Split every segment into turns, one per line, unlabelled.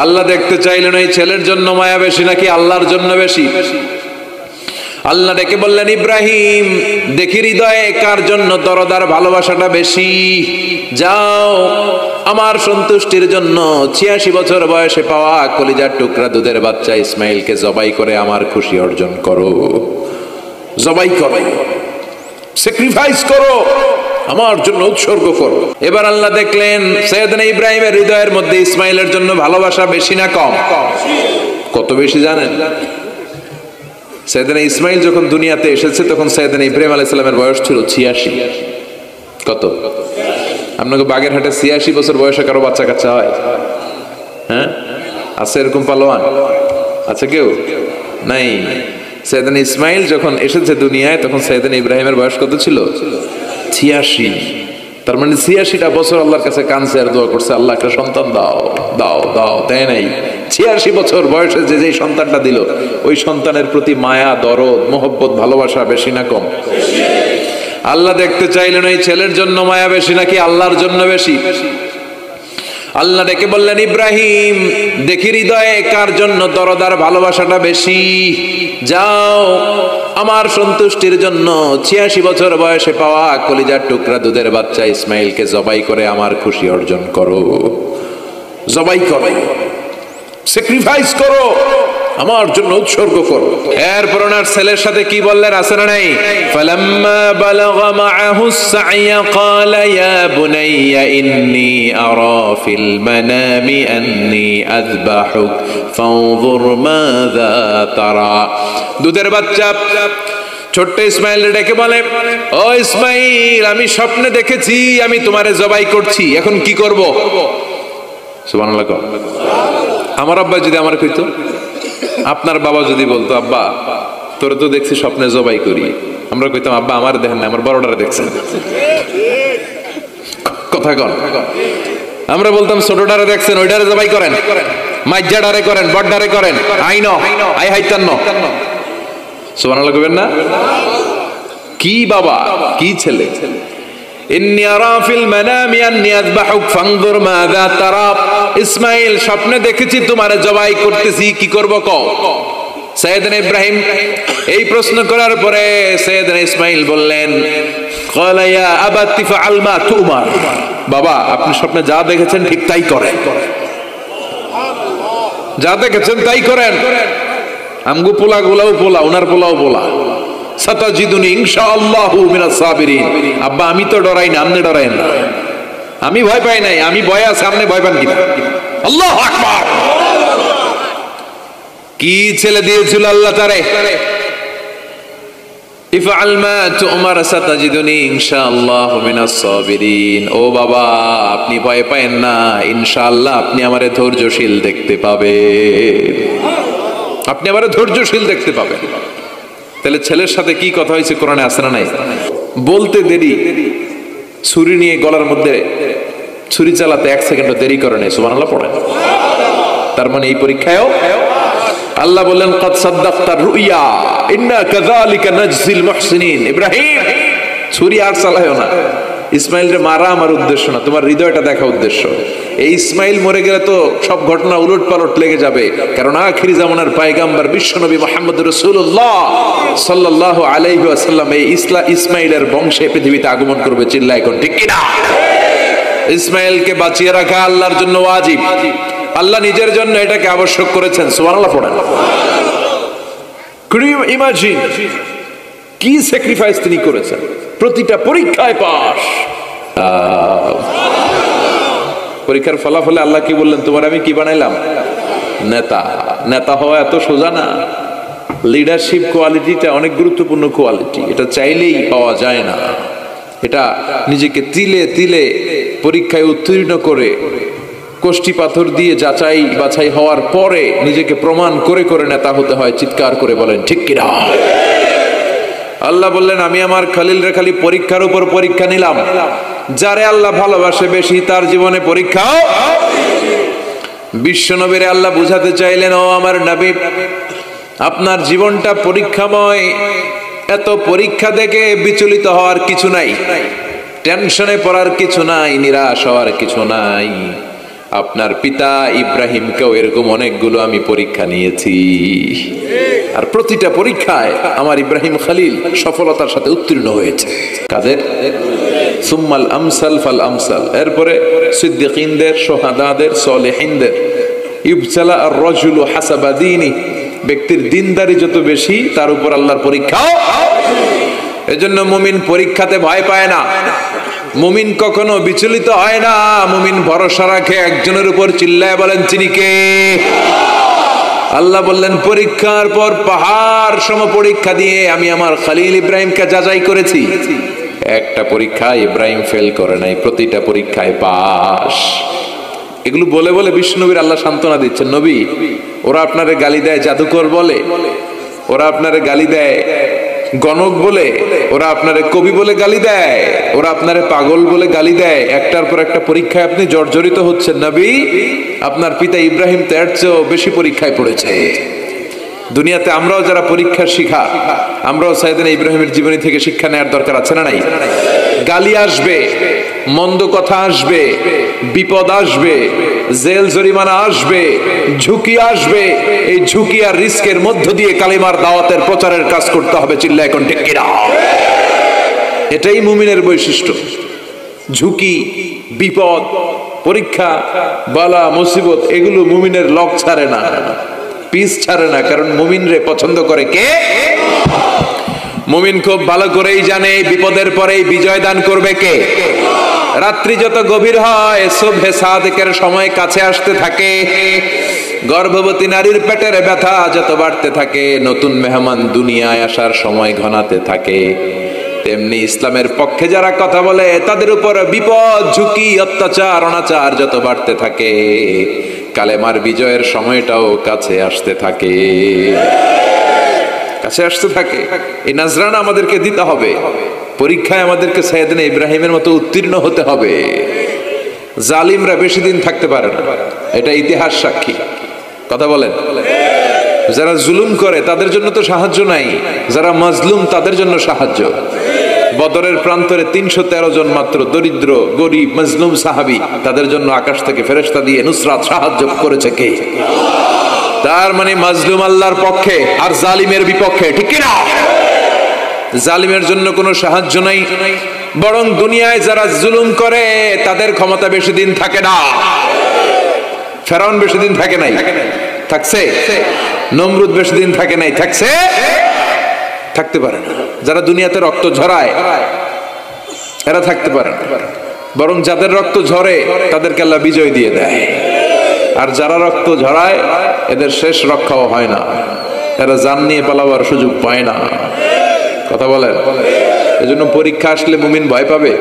আল্লাহ দেখতে চাইলেন এই ছেলের জন্য মায়া বেশি নাকি আল্লাহর জন্য বেশি। আল্লাহ ডেকে বললেন, ইব্রাহিম দেখি হৃদয়ে কার জন্য দরদার ভালোবাসাটা বেশি। যাও আমার সন্তুষ্টির জন্য ৮৬ বছর বয়সে পাওয়া কলিজার টুকরা দুধের বাচ্চা ইসমাইলকে জবাই করে আমার খুশি অর্জন করো। জবাই করো, স্যাক্রিফাইস করো, আমার জন্য উৎসর্গ করো। এবার আল্লাহ দেখলেন সাইয়েদনা ইব্রাহিমের হৃদয়ের মধ্যে ইসমাইলের জন্য ভালোবাসা বেশি না কম? কত বেশি জানেন? সাইয়েদনা ইসমাইল যখন দুনিয়াতে এসেছে তখন সাইয়েদনা ইব্রাহিম আলাইহিস সালামের বয়স ছিল ৮৬। কত? আপনাকে বাগেরহাটে ৮৬ বছর বয়সে কারো বাচ্চা কাচ্চা হয়? হ্যাঁ আছে এরকম পালোয়ান? আছে কেউ? নাই। সাইয়েদনা ইসমাইল যখন এসেছে দুনিয়ায় তখন সাইয়েদনা ইব্রাহিমের বয়স কত ছিল? ৮৬। তার মানে ৮৬টা বছর আল্লাহর কাছে কাঁদছে আর দোয়া করছে, আল্লাহ একটা সন্তান দাও দাও দাও, তাই নাই? ৮৬ বছর বয়সে যে সন্তানটা দিল ওই সন্তানের প্রতি মায়া, দরদ, মোহব্বত, ভালোবাসা বেশি না কম? আল্লাহ দেখতে চাইলেন এই ছেলের জন্য মায়া বেশি নাকি আল্লাহর জন্য বেশি। আল্লাহ ডেকে বললেন, ইব্রাহিম দেখি হৃদয়ে কার জন্য দরদার ভালোবাসাটা বেশি। যাও আমার সন্তুষ্টির জন্য ৮৬ বছর বয়সে পাওয়া কলিজার টুকরা দুধের বাচ্চা ইসমাইলকে জবাই করে আমার খুশি অর্জন করো। জবাই করো, স্যাক্রিফাইস করো, আমার জন্য উৎসর্গ করো। এরপর ওনার ছেলের সাথে কি বললেন আছে না নাই? ফালাম্মা বালাগা মাআহুস সা'য়া ক্বালা ইয়া বুনাইয়া ইন্নী আরা ফিল মানামি আন্নী আযবাহুক ফানজুর মাযা তারা। দুধের বাচ্চা ছোট্ট ইসমাইল ডেকে বলে, ও ইসমাইল আমি স্বপ্নে দেখেছি আমি তোমারে জবাই করছি, এখন কি করব? সুবহানাল্লাহ। আমার আব্বা যদি আমার কইতো, আপনার বাবা যদি বলতো, আব্বা তোরে তো দেখছি স্বপ্নে জবাই করি, আমরা কইতাম আব্বা আমার দেখেন না, আমার বড়টারে দেখছেন। কথা কন। আমরা বলতাম ছোটটারে দেখছেন, ওইটারে জবাই করেন, মাইজ্জাডারে করেন, বড়ডারে করেন, আইন আই হাইতান্ন। সুবহানাল্লাহ কইবেন না? কি বাবা, কি ছেলে। ইন্নী আরা ফিল মানামি আন্নী আযবাহুক ফানজুর মাযা তারা। ইসমাইল স্বপ্নে দেখেছি তোমারে জবাই করতেছি, কি করব কও? সাইয়েদনা ইব্রাহিম এই প্রশ্ন করার পরে সাইয়েদনা ইসমাইল বললেন, ক্বালা ইয়া আবাতি ফাআল মা তুমার। বাবা আপনি স্বপ্নে যা দেখেছেন ঠিক তাই করেন, যা দেখেছেন তাই করেন। আমগো পোলা গুলাও পোলা, ওনার পোলাও পোলা। সাতাজিদুনি ইনশাআল্লাহু মিনাস সাবিরিন। আব্বা আমি তো ডরাই না, আপনি ডরায়েন না। আমি ভয় পাই নাই, আমি ভয় আছে, আপনি ভয় পান কিনা? আল্লাহু আকবার। কি ছেলে দিয়েছিল আল্লাহ তারে। ইফআল মা তুমার সাতাজিদুনি ইনশাআল্লাহু মিনাস সাবিরিন। ও বাবা আপনি ভয় পায়েন না, ইনশাআল্লাহ আপনি আমারে ধৈর্যশীল দেখতে পাবেন, আপনি আমারে ধৈর্যশীল দেখতে পাবেন। তাহলে ছেলের সাথে কি কথা হয়েছে কোরআনে আছে না নাই? বলতে দেরি, ছুরি নিয়ে গলার মধ্যে ছুরি চালাতে 1 সেকেন্ডও দেরি করে নাই। সুবহানাল্লাহ পড়েন। তার মানে এই পরীক্ষায়ও আল্লাহ বললেন, ক্বাদ সাদ্দাকতা রুইয়া ইন্না কাযালিকা নাজজিল মুহসিনিন। ইব্রাহিম ছুরি আর চালায়ও না, ইসমাইলরে মারা আমার উদ্দেশ্য না, তোমার হৃদয়টা দেখা উদ্দেশ্য। এই ইসমাইল মরে গেলে তো সব ঘটনা উলট পালট লেগে যাবে, কারণ আখিরি জামানার পয়গম্বর বিশ্বনবী মুহাম্মদ রাসূলুল্লাহ সাল্লাল্লাহু আলাইহি ওয়াসাল্লাম এই ইসমাইলের বংশে পৃথিবীতে আগমন করবে। চিল্লায় এখন ঠিক কিনা? ইসমাইলকে বাঁচিয়ে রাখা আল্লাহর জন্য ওয়াজিব, আল্লাহ নিজের জন্য এটাকে আবশ্যক করেছেন। সুবহানাল্লাহ পড়েন। Could you imagine কি স্যাক্রিফাইস তিনি করেছেন? প্রতিটা পরীক্ষায় পাস। পরীক্ষার ফলাফলে আল্লাহ কি বললেন? তোমার আমি কি বানাইলাম? নেতা। নেতা হওয়া এত সোজা না। লিডারশিপ কোয়ালিটিটা অনেক গুরুত্বপূর্ণ কোয়ালিটি, এটা চাইলেই পাওয়া যায় না। এটা নিজেকে তিলে তিলে পরীক্ষায় উত্তীর্ণ করে, কষ্টি পাথর দিয়ে যাচাই বাছাই হওয়ার পরে নিজেকে প্রমাণ করে করে নেতা হতে হয়। চিৎকার করে বলেন ঠিক কিনা? আল্লাহ বললেন, আমি আমার খলিলরে খালি পরীক্ষার উপর পরীক্ষা নিলাম। যারে আল্লাহ ভালোবাসে বেশি তার জীবনে পরীক্ষাও। বিশ্ব নবীরে আল্লাহ বুঝাতে চাইলেন, ও আমার নবী আপনার জীবনটা পরীক্ষাময়। এত পরীক্ষা দেখে বিচলিত হওয়ার কিছু নাই, টেনশনে পড়ার কিছু নাই, নিরাশ হওয়ার কিছু নাই। আপনার পিতা ইব্রাহিমকেও এরকম অনেকগুলো আমি পরীক্ষা নিয়েছি, আর প্রতিটা পরীক্ষায় আমার ইব্রাহিম খলিল সফলতার সাথে উত্তীর্ণ হয়েছে। কাদের? সুম্মাল আমসাল ফাল আমসাল, এরপরে সিদ্দিকিনদের, শুহাদাদের, সলিহিনদের। ইবতালা আর রাজুলু হাসাবা দীনি, ব্যক্তির দিনদারি যত বেশি তার উপর আল্লাহর পরীক্ষাও। এজন্য মুমিন পরীক্ষাতে ভয় পায় না, মুমিন কখনো বিচলিত হয় না, মুমিন ভরসা রাখে একজনের উপর। চিল্লায় বলেন তিনি কে? আল্লাহ বললেন পরীক্ষার পর পাহাড় সম পরীক্ষা দিয়ে আমি আমার খলিল ইব্রাহিমকে যাচাই করেছি। একটা পরীক্ষায় ইব্রাহিম ফেল করে নাই, প্রতিটা পরীক্ষায় পাস। এগুলো বলে বলে বিষ্ণুনবীর আল্লাহ সান্ত্বনা দিচ্ছেন, নবী ওরা আপনারে গালি দেয় জাদুকর বলে, ওরা আপনারে গালি দেয় গণক বলে, ওরা আপনারে কবি বলে গালি দেয়, ওরা আপনারে পাগল বলে গালি দেয়, একটার পর একটা পরীক্ষায় আপনি জর্জরিত হচ্ছেন। নবী আপনার পিতা ইব্রাহিম তো এর চেয়েও বেশি পরীক্ষায় পড়েছে। দুনিয়াতে আমরাও যারা পরীক্ষার শিখা, আমরাও সাইয়েদনা ইব্রাহিমের জীবনী থেকে শিক্ষা নেওয়ার দরকার আছে না নাই? গালি আসবে, মন্দ কথা আসবে, বিপদ আসবে, জেল জরিমানা আসবে, ঝুঁকি আসবে। এই ঝুঁকি আর রিস্কের মধ্য দিয়ে কালিমার দাওয়াতের প্রচারের কাজ করতে হবে। চিল্লায় এখন ঠিক কিনা? এটাই মুমিনের বৈশিষ্ট্য। ঝুঁকি, বিপদ, পরীক্ষা, বালা, মুসিবত এগুলো মুমিনের লক ছাড়ে না, পিস ছাড়ে না। কারণ মুমিনরে পছন্দ করে কে? মুমিন খুব ভালো করেই জানে বিপদের পরেই বিজয় দান করবে কে। রাত্রি যত গভীর হয় সুবহে সাদিকের সময় কাছে আসতে থাকে, গর্ভবতী নারীর পেটের ব্যথা যত বাড়তে থাকে, নতুন মেহমান দুনিয়ায় আসার সময় ঘনাতে থাকে, তেমনি ইসলামের পক্ষে যারা কথা বলে তাদের উপর বিপদ, ঝুঁকি, অত্যাচার, অনাচার যত বাড়তে থাকে, কালেমার বিজয়ের সময়টাও কাছে আসতে থাকে, কাছে আসতে থাকে। এই নাজরানা আমাদেরকে দিতে হবে। পরীক্ষায় আমাদেরকে সাইয়েদনা ইব্রাহিমের মতো উত্তীর্ণ হতে হবে। জালিমরা বেশি দিন থাকতে পারে না, এটা ইতিহাস সাক্ষী। কথা বলেন। যারা জুলুম করে তাদের জন্য তো সাহায্য নাই, যারা মাজলুম তাদের জন্য সাহায্য। বদরের প্রান্তরে 313 জন মাত্র দরিদ্র, গরিব, মাজলুম সাহাবী, তাদের জন্য আকাশ থেকে ফেরেশতা দিয়ে নুসরাত সাহায্য করেছে কে? তার মানে মাজলুম আল্লাহর পক্ষে আর জালিমের বিপক্ষে, ঠিক কি না? জালিমের জন্য কোনো সাহায্য নাই, বরং দুনিয়ায় যারা জুলুম করে তাদের ক্ষমতা বেশি দিন থাকে না। ফেরাউন বেশি দিন থাকে নাই, থাকছে? নমরুদ বেশি দিন থাকে নাই, থাকছে? থাকতে পারে না। যারা দুনিয়াতে রক্ত ঝরায় এরা থাকতে পারে না, বরং যাদের রক্ত ঝরে তাদেরকে আল্লাহ বিজয় দিয়ে দেয়। আর যারা রক্ত ঝরায় এদের শেষ রক্ষাও হয় না, এরা জান নিয়ে পালাবার সুযোগ পায় না। কথা বলেন। এজন্য পরীক্ষা আসলে মুমিন ভয় পাবে?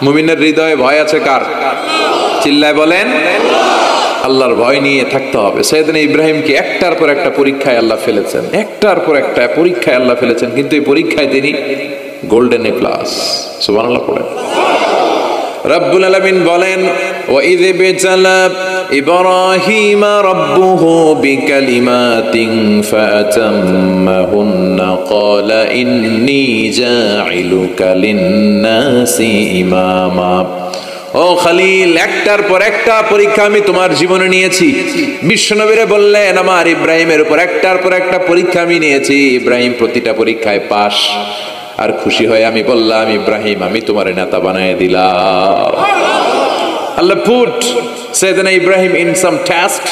মুমিনের হৃদয়ে ভয় আছে কার? চিল্লায় বলেন। আল্লাহর ভয় নিয়ে থাকতে হবে। সাইয়েদনা ইব্রাহিমকে একটার পর একটা পরীক্ষায় আল্লাহ ফেলেছেন, একটার পর একটা পরীক্ষায় আল্লাহ ফেলেছেন, কিন্তু এই পরীক্ষায় তিনি গোল্ডেন এ প্লাস। সুবহানাল্লাহ পড়েন। রব্বুল আলামিন বলেন, ওয়া ইয বিতালা ইব্রাহিম রাব্বুহু বিকালিমাতিন ফাতাম্মাহুন্না ক্বালা ইন্নী জাঈলুকা লিন-নাসি ইমামা। ও খলিল, একটার পর একটা পরীক্ষা আমি তোমার জীবনে নিয়েছি। বিশ্বনবীরে বললেন আমার ইব্রাহিমের উপর একটার পর একটা পরীক্ষা আমি নিয়েছি, ইব্রাহিম প্রতিটা পরীক্ষায় পাস। আর খুশি হয়ে আমি বললাম, ইব্রাহিম আমি তোমার নেতা বানায় দিলাম। আল্লাহ put Sayyidina Ibrahim in some tests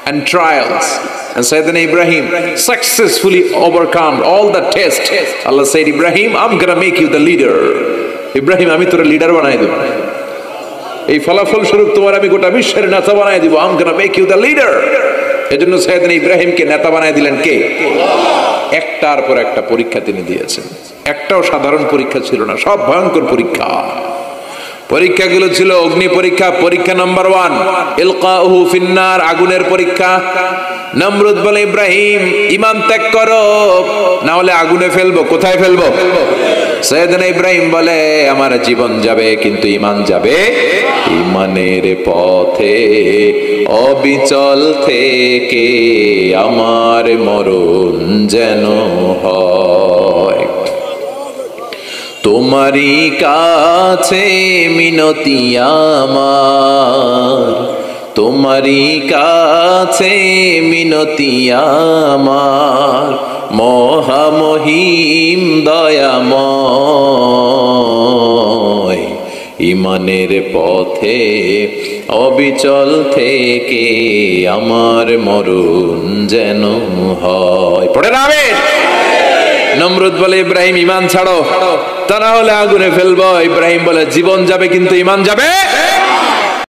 and trials, and Sayyidina Ibrahim successfully overcome all the tests. Allah said, Ibrahim, I'm gonna make you the leader. Ibrahim আমি তোর লিডার বানায় দেব, এই ফলাফল স্বরূপ তোমার আমি গোটা বিশ্বের নেতা বানায় দিব। I'm gonna make you the leader. এজন্য সাইয়েদনা ইব্রাহিমকে নেতা বানায় দিলেন কে? একটার পর একটা পরীক্ষা তিনি দিয়েছেন। একটাও সাধারণ পরীক্ষা ছিল না, সব ভয়ঙ্কর পরীক্ষা। পরীক্ষাগুলো ছিল অগ্নি পরীক্ষা। পরীক্ষা নাম্বার 1 ইলকাউহু ফিন্নার, আগুনের পরীক্ষা। নমরুদ বলে, ইব্রাহিম ঈমান ত্যাগ করো, না হলে আগুনে ফেলবো। কোথায় ফেলবো? সাইয়েদনা ইব্রাহিম বলে, আমার জীবন যাবে কিন্তু ঈমান যাবে। ঈমানের পথে অবিচল থেকে আমার মরণ যেন হয়। তোমারই কাছে মিনতি আমার, তোমারই কাছে মিনতি আমার, মহামহিম দয়াময়, ইমানের পথে অবিচল থেকে আমার মরণ যেন হয়। পড়ে না আমিন। নমরুদ বলে ইব্রাহিম ইমান ছাড়ো, তা না হলে আগুনে ফেলবো। ইব্রাহিম বলে জীবন যাবে কিন্তু ইমান যাবে